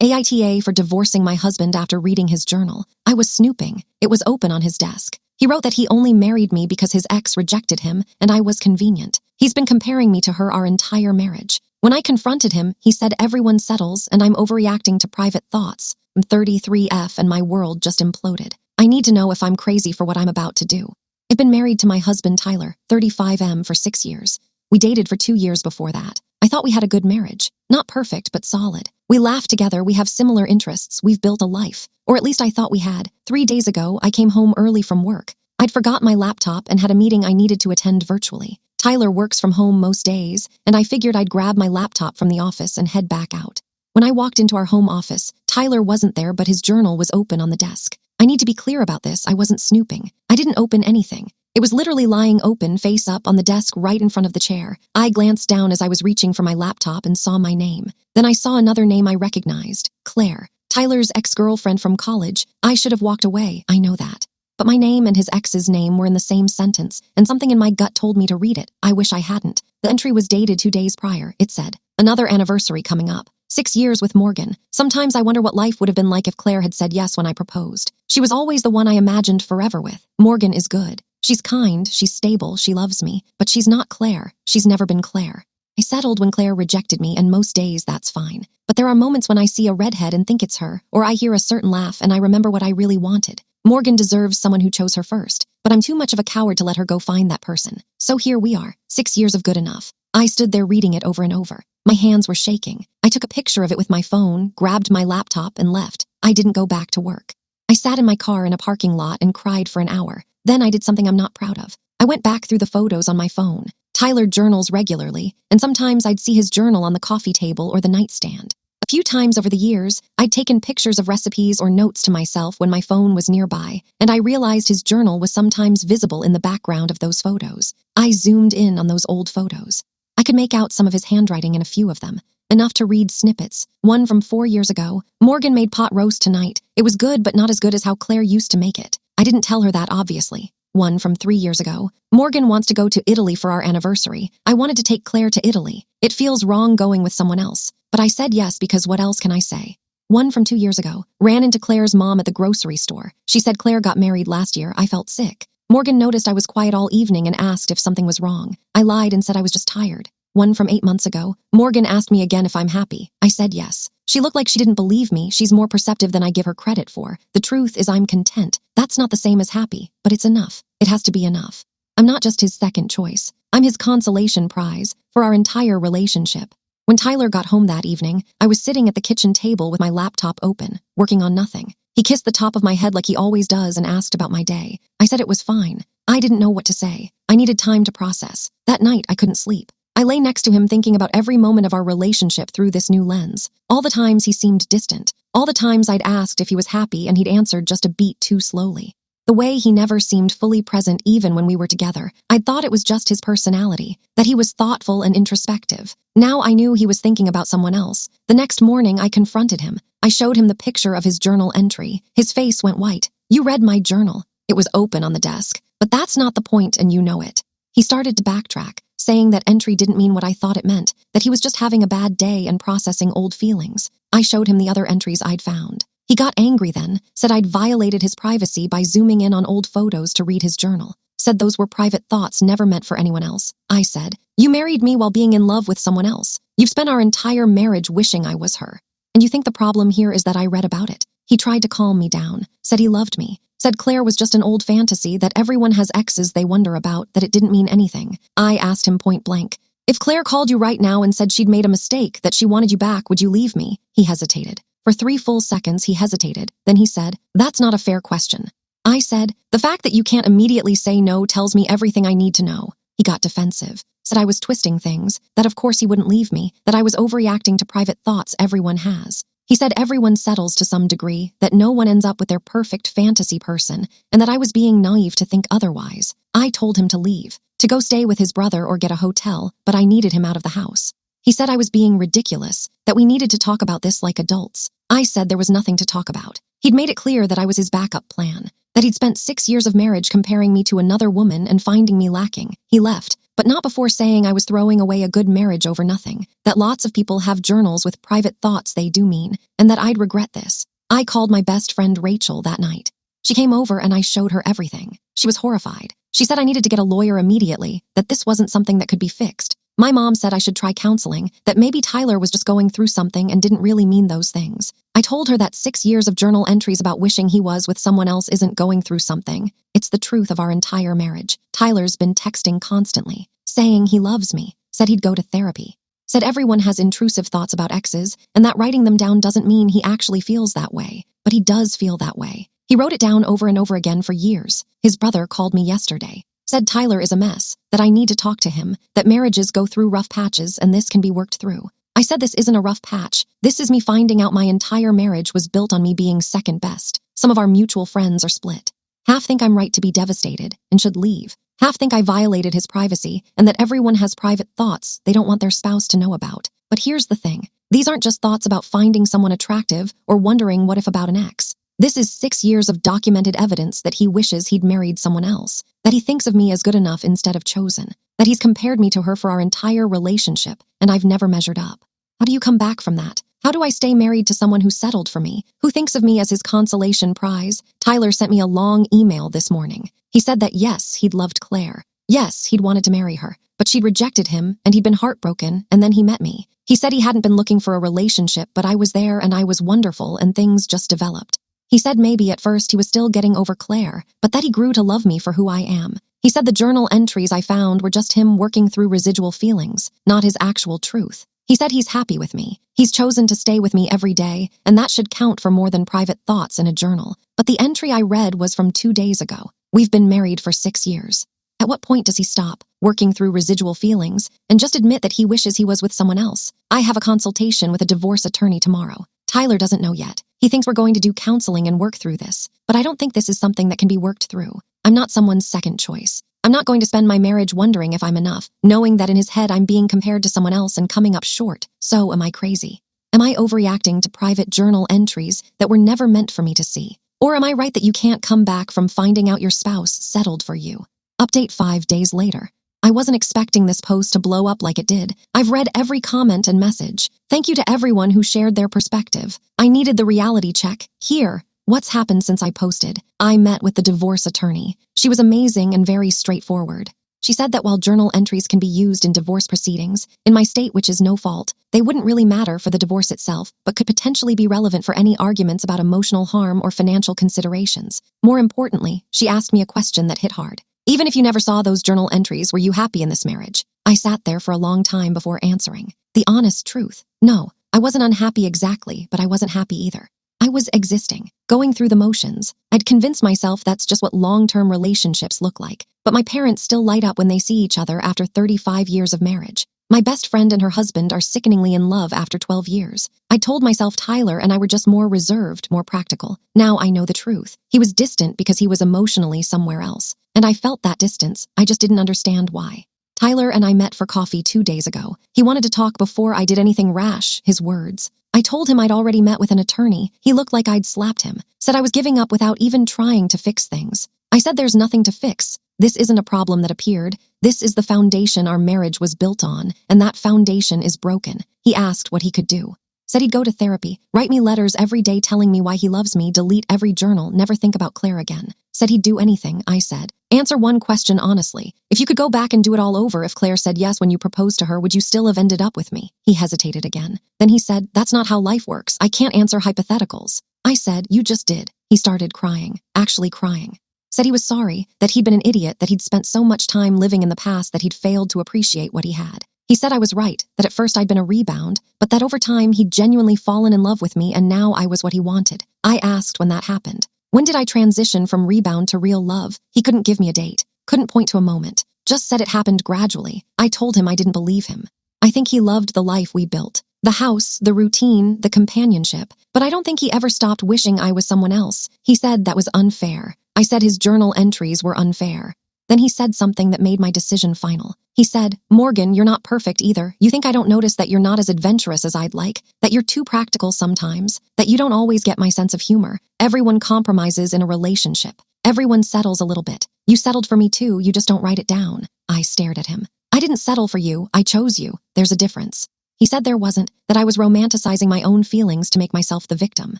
AITA for divorcing my husband after reading his journal. I was snooping. It was open on his desk. He wrote that he only married me because his ex rejected him and I was convenient. He's been comparing me to her our entire marriage. When I confronted him, he said everyone settles and I'm overreacting to private thoughts. I'm 33F and my world just imploded. I need to know if I'm crazy for what I'm about to do. I've been married to my husband Tyler, 35M, for 6 years. We dated for 2 years before that. I thought we had a good marriage. Not perfect, but solid. We laugh together, we have similar interests, we've built a life. Or at least I thought we had. 3 days ago, I came home early from work. I'd forgot my laptop and had a meeting I needed to attend virtually. Tyler works from home most days, and I figured I'd grab my laptop from the office and head back out. When I walked into our home office, Tyler wasn't there, but his journal was open on the desk. I need to be clear about this, I wasn't snooping. I didn't open anything. It was literally lying open, face up, on the desk right in front of the chair. I glanced down as I was reaching for my laptop and saw my name. Then I saw another name I recognized, Claire, Tyler's ex-girlfriend from college. I should have walked away, I know that. But my name and his ex's name were in the same sentence, and something in my gut told me to read it. I wish I hadn't. The entry was dated 2 days prior. It said, "Another anniversary coming up. 6 years with Morgan. Sometimes I wonder what life would have been like if Claire had said yes when I proposed. She was always the one I imagined forever with. Morgan is good. She's kind, she's stable, she loves me, but she's not Claire. She's never been Claire. I settled when Claire rejected me, and most days that's fine. But there are moments when I see a redhead and think it's her, or I hear a certain laugh and I remember what I really wanted. Morgan deserves someone who chose her first, but I'm too much of a coward to let her go find that person. So here we are, 6 years of good enough." I stood there reading it over and over. My hands were shaking. I took a picture of it with my phone, grabbed my laptop, and left. I didn't go back to work. I sat in my car in a parking lot and cried for an hour. Then I did something I'm not proud of. I went back through the photos on my phone. Tyler journals regularly, and sometimes I'd see his journal on the coffee table or the nightstand. A few times over the years, I'd taken pictures of recipes or notes to myself when my phone was nearby, and I realized his journal was sometimes visible in the background of those photos. I zoomed in on those old photos. I could make out some of his handwriting in a few of them, enough to read snippets. One from 4 years ago. "Morgan made pot roast tonight. It was good, but not as good as how Claire used to make it. I didn't tell her that, obviously." One from 3 years ago. "Morgan wants to go to Italy for our anniversary. I wanted to take Claire to Italy. It feels wrong going with someone else, but I said yes because what else can I say?" One from 2 years ago. "Ran into Claire's mom at the grocery store. She said Claire got married last year. I felt sick. Morgan noticed I was quiet all evening and asked if something was wrong. I lied and said I was just tired." One from 8 months ago. "Morgan asked me again if I'm happy. I said yes. She looked like she didn't believe me. She's more perceptive than I give her credit for. The truth is I'm content. That's not the same as happy, but it's enough. It has to be enough. I'm not just his second choice. I'm his consolation prize for our entire relationship." When Tyler got home that evening, I was sitting at the kitchen table with my laptop open, working on nothing. He kissed the top of my head like he always does and asked about my day. I said it was fine. I didn't know what to say. I needed time to process. That night, I couldn't sleep. I lay next to him thinking about every moment of our relationship through this new lens. All the times he seemed distant. All the times I'd asked if he was happy and he'd answered just a beat too slowly. The way he never seemed fully present even when we were together. I'd thought it was just his personality, that he was thoughtful and introspective. Now I knew he was thinking about someone else. The next morning, I confronted him. I showed him the picture of his journal entry. His face went white. "You read my journal." It was open on the desk. "But that's not the point, and you know it." He started to backtrack, saying that entry didn't mean what I thought it meant, that he was just having a bad day and processing old feelings. I showed him the other entries I'd found. He got angry then, said I'd violated his privacy by zooming in on old photos to read his journal, said those were private thoughts never meant for anyone else. I said, "You married me while being in love with someone else. You've spent our entire marriage wishing I was her. And you think the problem here is that I read about it?" He tried to calm me down, said he loved me, said Claire was just an old fantasy, that everyone has exes they wonder about, that it didn't mean anything. I asked him point blank, "If Claire called you right now and said she'd made a mistake, that she wanted you back, would you leave me?" He hesitated. For 3 full seconds, he hesitated. Then he said, "That's not a fair question." I said, "The fact that you can't immediately say no tells me everything I need to know." He got defensive, said I was twisting things, that of course he wouldn't leave me, that I was overreacting to private thoughts everyone has. He said everyone settles to some degree, that no one ends up with their perfect fantasy person, and that I was being naive to think otherwise. I told him to leave, to go stay with his brother or get a hotel, but I needed him out of the house. He said I was being ridiculous, that we needed to talk about this like adults. I said there was nothing to talk about. He'd made it clear that I was his backup plan, that he'd spent 6 years of marriage comparing me to another woman and finding me lacking. He left, but not before saying I was throwing away a good marriage over nothing, that lots of people have journals with private thoughts they do mean, and that I'd regret this. I called my best friend Rachel that night. She came over and I showed her everything. She was horrified. She said I needed to get a lawyer immediately, that this wasn't something that could be fixed. My mom said I should try counseling, that maybe Tyler was just going through something and didn't really mean those things. I told her that 6 years of journal entries about wishing he was with someone else isn't going through something. It's the truth of our entire marriage. Tyler's been texting constantly, saying he loves me, said he'd go to therapy, said everyone has intrusive thoughts about exes, and that writing them down doesn't mean he actually feels that way, but he does feel that way. He wrote it down over and over again for years. His brother called me yesterday, said Tyler is a mess, that I need to talk to him, that marriages go through rough patches and this can be worked through. I said this isn't a rough patch. This is me finding out my entire marriage was built on me being second best. Some of our mutual friends are split. Half think I'm right to be devastated and should leave. Half think I violated his privacy and that everyone has private thoughts they don't want their spouse to know about. But here's the thing. These aren't just thoughts about finding someone attractive or wondering what if about an ex. This is 6 years of documented evidence that he wishes he'd married someone else, that he thinks of me as good enough instead of chosen, that he's compared me to her for our entire relationship, and I've never measured up. How do you come back from that? How do I stay married to someone who settled for me, who thinks of me as his consolation prize? Tyler sent me a long email this morning. He said that yes, he'd loved Claire. Yes, he'd wanted to marry her, but she'd rejected him, and he'd been heartbroken, and then he met me. He said he hadn't been looking for a relationship, but I was there and I was wonderful, and things just developed. He said maybe at first he was still getting over Claire, but that he grew to love me for who I am. He said the journal entries I found were just him working through residual feelings, not his actual truth. He said he's happy with me. He's chosen to stay with me every day, and that should count for more than private thoughts in a journal. But the entry I read was from 2 days ago. We've been married for 6 years. At what point does he stop working through residual feelings and just admit that he wishes he was with someone else? I have a consultation with a divorce attorney tomorrow. Tyler doesn't know yet. He thinks we're going to do counseling and work through this, but I don't think this is something that can be worked through. I'm not someone's second choice. I'm not going to spend my marriage wondering if I'm enough, knowing that in his head I'm being compared to someone else and coming up short. So am I crazy? Am I overreacting to private journal entries that were never meant for me to see? Or am I right that you can't come back from finding out your spouse settled for you? Update 5 days later. I wasn't expecting this post to blow up like it did. I've read every comment and message. Thank you to everyone who shared their perspective. I needed the reality check. Here, what's happened since I posted? I met with the divorce attorney. She was amazing and very straightforward. She said that while journal entries can be used in divorce proceedings, in my state, which is no fault, they wouldn't really matter for the divorce itself, but could potentially be relevant for any arguments about emotional harm or financial considerations. More importantly, she asked me a question that hit hard. Even if you never saw those journal entries, were you happy in this marriage? I sat there for a long time before answering. The honest truth. No, I wasn't unhappy exactly, but I wasn't happy either. I was existing, going through the motions. I'd convinced myself that's just what long-term relationships look like, but my parents still light up when they see each other after 35 years of marriage. My best friend and her husband are sickeningly in love after 12 years. I told myself Tyler and I were just more reserved, more practical. Now I know the truth. He was distant because he was emotionally somewhere else. And I felt that distance. I just didn't understand why. Tyler and I met for coffee 2 days ago. He wanted to talk before I did anything rash, his words. I told him I'd already met with an attorney. He looked like I'd slapped him. Said I was giving up without even trying to fix things. I said there's nothing to fix. This isn't a problem that appeared. This is the foundation our marriage was built on, and that foundation is broken. He asked what he could do. Said he'd go to therapy, write me letters every day telling me why he loves me, delete every journal, never think about Claire again. Said he'd do anything, I said. Answer one question honestly. If you could go back and do it all over, if Claire said yes when you proposed to her, would you still have ended up with me? He hesitated again. Then he said, that's not how life works. I can't answer hypotheticals. I said, you just did. He started crying, actually crying. Said he was sorry, that he'd been an idiot, that he'd spent so much time living in the past that he'd failed to appreciate what he had. He said I was right, that at first I'd been a rebound, but that over time he'd genuinely fallen in love with me and now I was what he wanted. I asked when that happened. When did I transition from rebound to real love? He couldn't give me a date, couldn't point to a moment, just said it happened gradually. I told him I didn't believe him. I think he loved the life we built. The house, the routine, the companionship, but I don't think he ever stopped wishing I was someone else. He said that was unfair. I said his journal entries were unfair. Then he said something that made my decision final. He said, Morgan, you're not perfect either. You think I don't notice that you're not as adventurous as I'd like, that you're too practical sometimes, that you don't always get my sense of humor. Everyone compromises in a relationship. Everyone settles a little bit. You settled for me too, you just don't write it down. I stared at him. I didn't settle for you, I chose you. There's a difference. He said there wasn't, that I was romanticizing my own feelings to make myself the victim.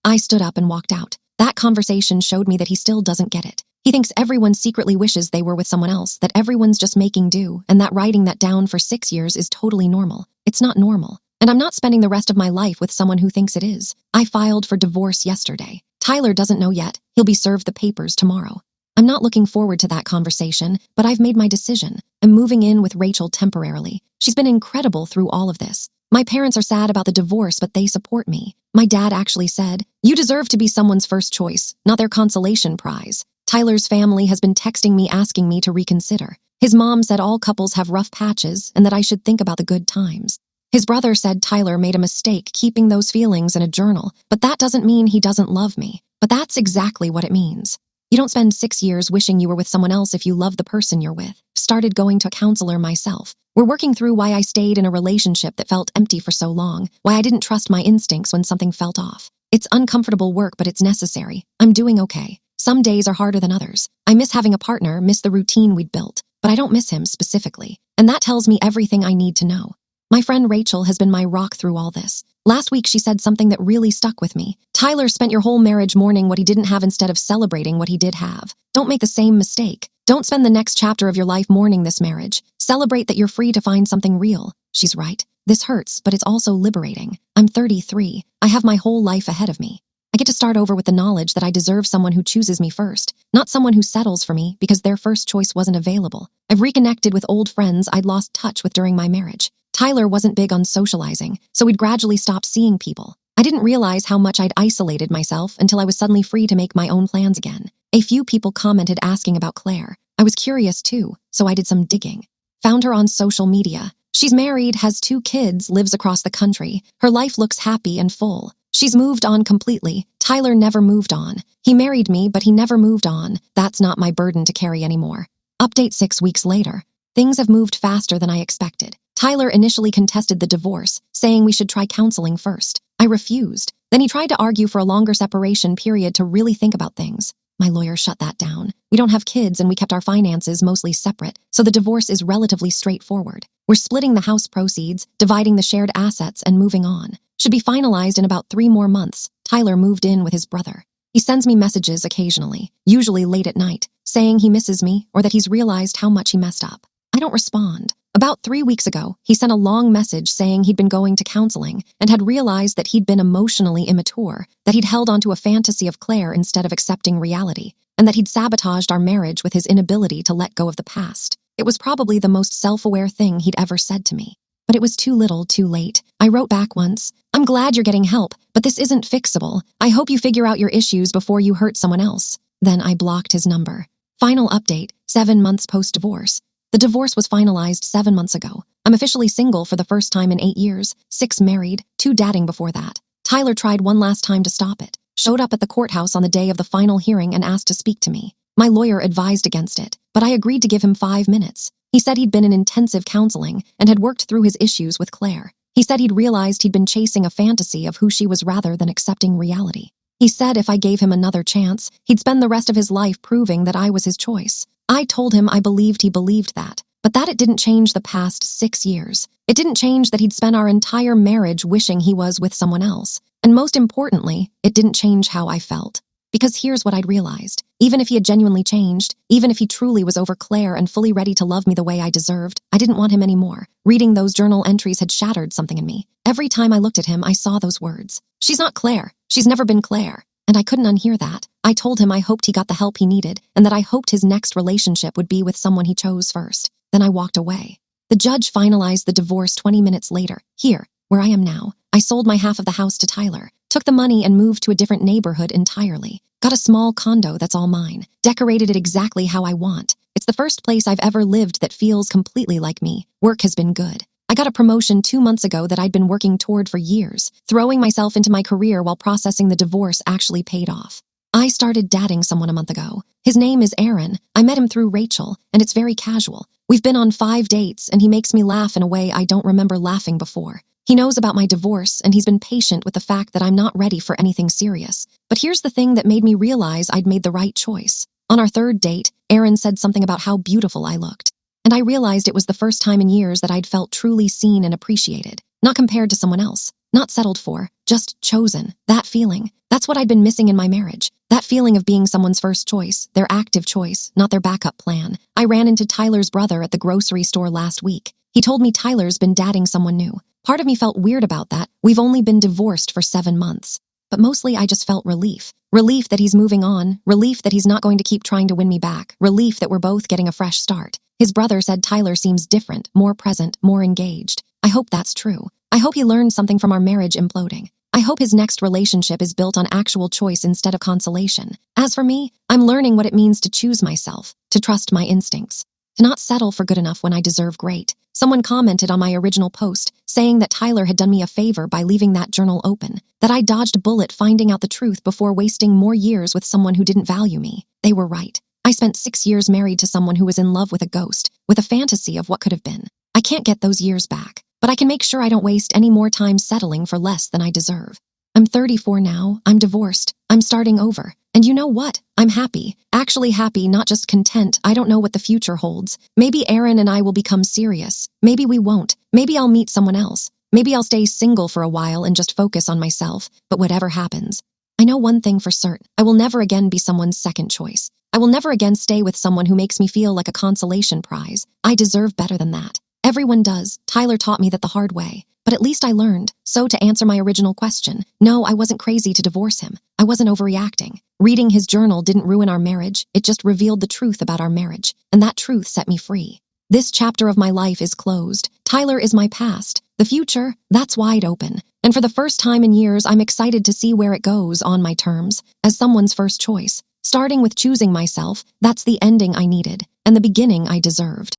I stood up and walked out. That conversation showed me that he still doesn't get it. He thinks everyone secretly wishes they were with someone else, that everyone's just making do, and that writing that down for 6 years is totally normal. It's not normal. And I'm not spending the rest of my life with someone who thinks it is. I filed for divorce yesterday. Tyler doesn't know yet. He'll be served the papers tomorrow. I'm not looking forward to that conversation, but I've made my decision. I'm moving in with Rachel temporarily. She's been incredible through all of this. My parents are sad about the divorce, but they support me. My dad actually said, "You deserve to be someone's first choice, not their consolation prize." Tyler's family has been texting me asking me to reconsider. His mom said all couples have rough patches and that I should think about the good times. His brother said Tyler made a mistake keeping those feelings in a journal, but that doesn't mean he doesn't love me. But that's exactly what it means. You don't spend 6 years wishing you were with someone else if you love the person you're with. Started going to a counselor myself. We're working through why I stayed in a relationship that felt empty for so long, why I didn't trust my instincts when something felt off. It's uncomfortable work, but it's necessary. I'm doing okay. Some days are harder than others. I miss having a partner, miss the routine we'd built, but I don't miss him specifically. And that tells me everything I need to know. My friend Rachel has been my rock through all this. Last week she said something that really stuck with me. Tyler spent your whole marriage mourning what he didn't have instead of celebrating what he did have. Don't make the same mistake. Don't spend the next chapter of your life mourning this marriage. Celebrate that you're free to find something real. She's right. This hurts, but it's also liberating. I'm 33. I have my whole life ahead of me. I get to start over with the knowledge that I deserve someone who chooses me first, not someone who settles for me because their first choice wasn't available. I've reconnected with old friends I'd lost touch with during my marriage. Tyler wasn't big on socializing, so we'd gradually stop seeing people. I didn't realize how much I'd isolated myself until I was suddenly free to make my own plans again. A few people commented asking about Claire. I was curious too, so I did some digging. Found her on social media. She's married, has 2 kids, lives across the country. Her life looks happy and full. She's moved on completely. Tyler never moved on. He married me, but he never moved on. That's not my burden to carry anymore. Update 6 weeks later. Things have moved faster than I expected. Tyler initially contested the divorce, saying we should try counseling first. I refused. Then he tried to argue for a longer separation period to really think about things. My lawyer shut that down. We don't have kids and we kept our finances mostly separate, so the divorce is relatively straightforward. We're splitting the house proceeds, dividing the shared assets, and moving on. Should be finalized in about 3 more months. Tyler moved in with his brother. He sends me messages occasionally, usually late at night, saying he misses me or that he's realized how much he messed up. I don't respond. About 3 weeks ago, he sent a long message saying he'd been going to counseling and had realized that he'd been emotionally immature, that he'd held onto a fantasy of Claire instead of accepting reality, and that he'd sabotaged our marriage with his inability to let go of the past. It was probably the most self-aware thing he'd ever said to me. But it was too little, too late. I wrote back once, "I'm glad you're getting help, but this isn't fixable. I hope you figure out your issues before you hurt someone else." Then I blocked his number. Final update, 7 months post-divorce. The divorce was finalized 7 months ago. I'm officially single for the first time in 8 years, 6 married, 2 dating before that. Tyler tried one last time to stop it, showed up at the courthouse on the day of the final hearing and asked to speak to me. My lawyer advised against it, but I agreed to give him 5 minutes. He said he'd been in intensive counseling and had worked through his issues with Claire. He said he'd realized he'd been chasing a fantasy of who she was rather than accepting reality. He said if I gave him another chance, he'd spend the rest of his life proving that I was his choice. I told him I believed he believed that, but that it didn't change the past 6 years. It didn't change that he'd spent our entire marriage wishing he was with someone else. And most importantly, it didn't change how I felt. Because here's what I'd realized. Even if he had genuinely changed, even if he truly was over Claire and fully ready to love me the way I deserved, I didn't want him anymore. Reading those journal entries had shattered something in me. Every time I looked at him, I saw those words. She's not Claire. She's never been Claire. And I couldn't unhear that. I told him I hoped he got the help he needed and that I hoped his next relationship would be with someone he chose first. Then I walked away. The judge finalized the divorce 20 minutes later, here, where I am now. I sold my half of the house to Tyler, took the money and moved to a different neighborhood entirely. Got a small condo that's all mine, decorated it exactly how I want. It's the first place I've ever lived that feels completely like me. Work has been good. I got a promotion 2 months ago that I'd been working toward for years. Throwing myself into my career while processing the divorce actually paid off. I started dating someone a month ago. His name is Aaron. I met him through Rachel, and it's very casual. We've been on 5 dates, and he makes me laugh in a way I don't remember laughing before. He knows about my divorce, and he's been patient with the fact that I'm not ready for anything serious. But here's the thing that made me realize I'd made the right choice. On our 3rd date, Aaron said something about how beautiful I looked. And I realized it was the first time in years that I'd felt truly seen and appreciated. Not compared to someone else. Not settled for. Just chosen. That feeling. That's what I'd been missing in my marriage. That feeling of being someone's first choice. Their active choice, not their backup plan. I ran into Tyler's brother at the grocery store last week. He told me Tyler's been dating someone new. Part of me felt weird about that. We've only been divorced for 7 months. But mostly I just felt relief. Relief that he's moving on. Relief that he's not going to keep trying to win me back. Relief that we're both getting a fresh start. His brother said Tyler seems different, more present, more engaged. I hope that's true. I hope he learned something from our marriage imploding. I hope his next relationship is built on actual choice instead of consolation. As for me, I'm learning what it means to choose myself, to trust my instincts, to not settle for good enough when I deserve great. Someone commented on my original post, saying that Tyler had done me a favor by leaving that journal open, that I dodged a bullet finding out the truth before wasting more years with someone who didn't value me. They were right. I spent 6 years married to someone who was in love with a ghost, with a fantasy of what could have been. I can't get those years back, but I can make sure I don't waste any more time settling for less than I deserve. I'm 34 now, I'm divorced, I'm starting over. And you know what? I'm happy. Actually happy, not just content. I don't know what the future holds. Maybe Aaron and I will become serious. Maybe we won't. Maybe I'll meet someone else. Maybe I'll stay single for a while and just focus on myself. But whatever happens, I know one thing for certain. I will never again be someone's second choice. I will never again stay with someone who makes me feel like a consolation prize. I deserve better than that. Everyone does. Tyler taught me that the hard way. But at least I learned. So to answer my original question, no, I wasn't crazy to divorce him. I wasn't overreacting. Reading his journal didn't ruin our marriage. It just revealed the truth about our marriage. And that truth set me free. This chapter of my life is closed. Tyler is my past. The future, that's wide open. And for the first time in years, I'm excited to see where it goes on my terms, as someone's first choice. Starting with choosing myself, that's the ending I needed, and the beginning I deserved.